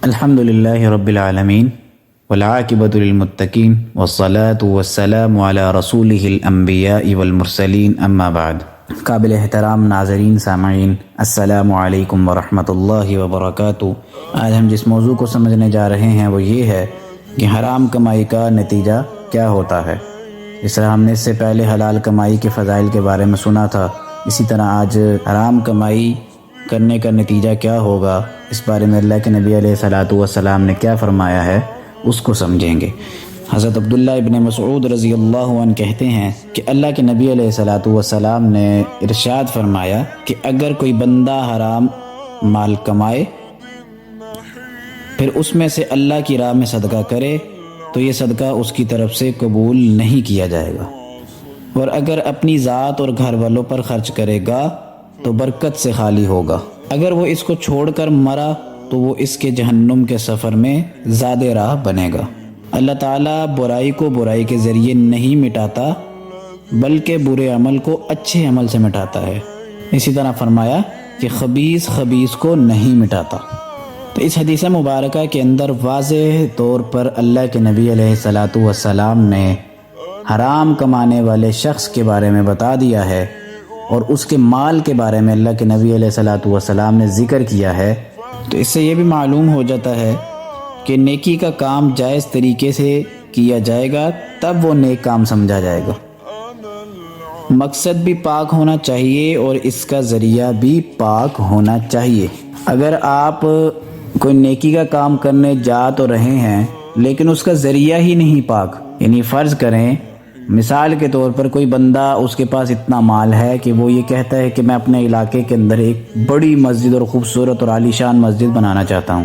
الحمد للہ رب العالمین والعاقبۃ للمتقین والصلاة والسلام علی رسولہ الانبیاء والمرسلین اما بعد۔ قابل احترام ناظرین سامعین، السلام علیکم ورحمۃ اللہ وبرکاتہ۔ آج ہم جس موضوع کو سمجھنے جا رہے ہیں وہ یہ ہے کہ حرام کمائی کا نتیجہ کیا ہوتا ہے۔ اس طرح ہم نے اس سے پہلے حلال کمائی کے فضائل کے بارے میں سنا تھا، اسی طرح آج حرام کمائی کرنے کا نتیجہ کیا ہوگا، اس بارے میں اللہ کے نبی علیہ الصلوۃ والسلام نے کیا فرمایا ہے اس کو سمجھیں گے۔ حضرت عبداللہ ابن مسعود رضی اللہ عنہ کہتے ہیں کہ اللہ کے نبی علیہ الصلوۃ والسلام نے ارشاد فرمایا کہ اگر کوئی بندہ حرام مال کمائے پھر اس میں سے اللہ کی راہ میں صدقہ کرے تو یہ صدقہ اس کی طرف سے قبول نہیں کیا جائے گا، اور اگر اپنی ذات اور گھر والوں پر خرچ کرے گا تو برکت سے خالی ہوگا۔ اگر وہ اس کو چھوڑ کر مرا تو وہ اس کے جہنم کے سفر میں زیادہ راہ بنے گا۔ اللہ تعالیٰ برائی کو برائی کے ذریعے نہیں مٹاتا بلکہ برے عمل کو اچھے عمل سے مٹاتا ہے۔ اسی طرح فرمایا کہ خبیث خبیث کو نہیں مٹاتا۔ تو اس حدیث مبارکہ کے اندر واضح طور پر اللہ کے نبی علیہ الصلوۃ والسلام نے حرام کمانے والے شخص کے بارے میں بتا دیا ہے، اور اس کے مال کے بارے میں اللہ کے نبی علیہ الصلوۃ والسلام نے ذکر کیا ہے۔ تو اس سے یہ بھی معلوم ہو جاتا ہے کہ نیکی کا کام جائز طریقے سے کیا جائے گا تب وہ نیک کام سمجھا جائے گا۔ مقصد بھی پاک ہونا چاہیے اور اس کا ذریعہ بھی پاک ہونا چاہیے۔ اگر آپ کوئی نیکی کا کام کرنے جا تو رہے ہیں لیکن اس کا ذریعہ ہی نہیں پاک، یعنی فرض کریں مثال کے طور پر کوئی بندہ اس کے پاس اتنا مال ہے کہ وہ یہ کہتا ہے کہ میں اپنے علاقے کے اندر ایک بڑی مسجد اور خوبصورت اور عالی شان مسجد بنانا چاہتا ہوں،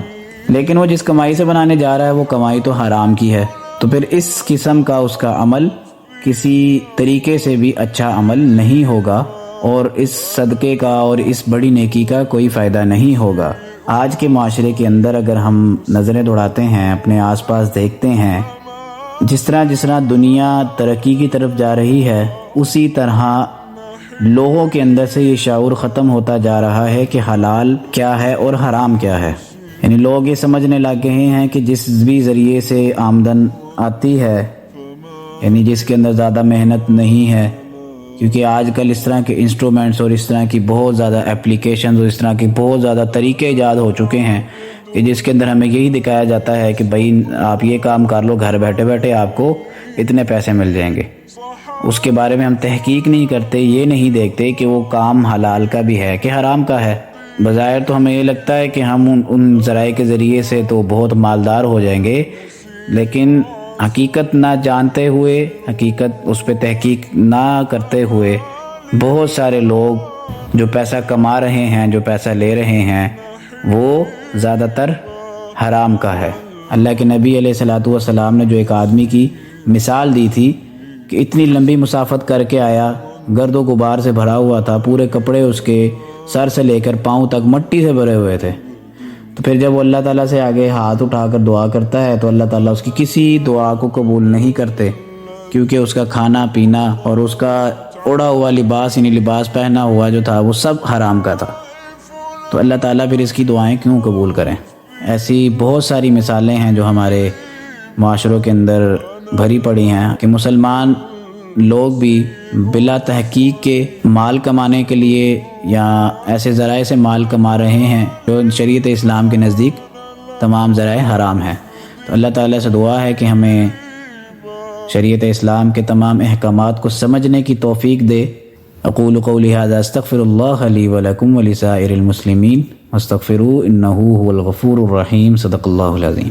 لیکن وہ جس کمائی سے بنانے جا رہا ہے وہ کمائی تو حرام کی ہے، تو پھر اس قسم کا اس کا عمل کسی طریقے سے بھی اچھا عمل نہیں ہوگا، اور اس صدقے کا اور اس بڑی نیکی کا کوئی فائدہ نہیں ہوگا۔ آج کے معاشرے کے اندر اگر ہم نظریں دوڑاتے ہیں، اپنے آس پاس دیکھتے ہیں، جس طرح دنیا ترقی کی طرف جا رہی ہے اسی طرح لوگوں کے اندر سے یہ شعور ختم ہوتا جا رہا ہے کہ حلال کیا ہے اور حرام کیا ہے۔ یعنی لوگ یہ سمجھنے لگ گئے ہیں کہ جس بھی ذریعے سے آمدن آتی ہے، یعنی جس کے اندر زیادہ محنت نہیں ہے، کیونکہ آج کل اس طرح کے انسٹرومنٹس اور اس طرح کی بہت زیادہ اپلیکیشنز اور اس طرح کے بہت زیادہ طریقے ایجاد ہو چکے ہیں کہ جس کے اندر ہمیں یہی دکھایا جاتا ہے کہ بھائی آپ یہ کام کر لو، گھر بیٹھے بیٹھے آپ کو اتنے پیسے مل جائیں گے۔ اس کے بارے میں ہم تحقیق نہیں کرتے، یہ نہیں دیکھتے کہ وہ کام حلال کا بھی ہے کہ حرام کا ہے۔ بظاہر تو ہمیں یہ لگتا ہے کہ ہم ان ذرائع کے ذریعے سے تو بہت مالدار ہو جائیں گے، لیکن حقیقت نہ جانتے ہوئے، حقیقت اس پہ تحقیق نہ کرتے ہوئے بہت سارے لوگ جو پیسہ کما رہے ہیں، جو پیسہ لے رہے ہیں، وہ زیادہ تر حرام کا ہے۔ اللہ کے نبی علیہ الصلوۃ والسلام نے جو ایک آدمی کی مثال دی تھی کہ اتنی لمبی مسافت کر کے آیا، گرد و غبار سے بھرا ہوا تھا، پورے کپڑے اس کے سر سے لے کر پاؤں تک مٹی سے بھرے ہوئے تھے، تو پھر جب وہ اللہ تعالیٰ سے آگے ہاتھ اٹھا کر دعا کرتا ہے تو اللہ تعالیٰ اس کی کسی دعا کو قبول نہیں کرتے، کیونکہ اس کا کھانا پینا اور اس کا اوڑھا ہوا لباس، یعنی لباس پہنا ہوا جو تھا وہ سب حرام کا تھا، تو اللہ تعالیٰ پھر اس کی دعائیں کیوں قبول کریں؟ ایسی بہت ساری مثالیں ہیں جو ہمارے معاشروں کے اندر بھری پڑی ہیں کہ مسلمان لوگ بھی بلا تحقیق کے مال کمانے کے لیے یا ایسے ذرائع سے مال کما رہے ہیں جو شریعت اسلام کے نزدیک تمام ذرائع حرام ہیں۔ تو اللہ تعالیٰ سے دعا ہے کہ ہمیں شریعت اسلام کے تمام احکامات کو سمجھنے کی توفیق دے۔ اقول قولی ھذا استغفر اللہ لی ولکم ولسائر المسلمین واستغفروہ انہ هو الغفور الرحیم۔ صدق اللہ العظیم۔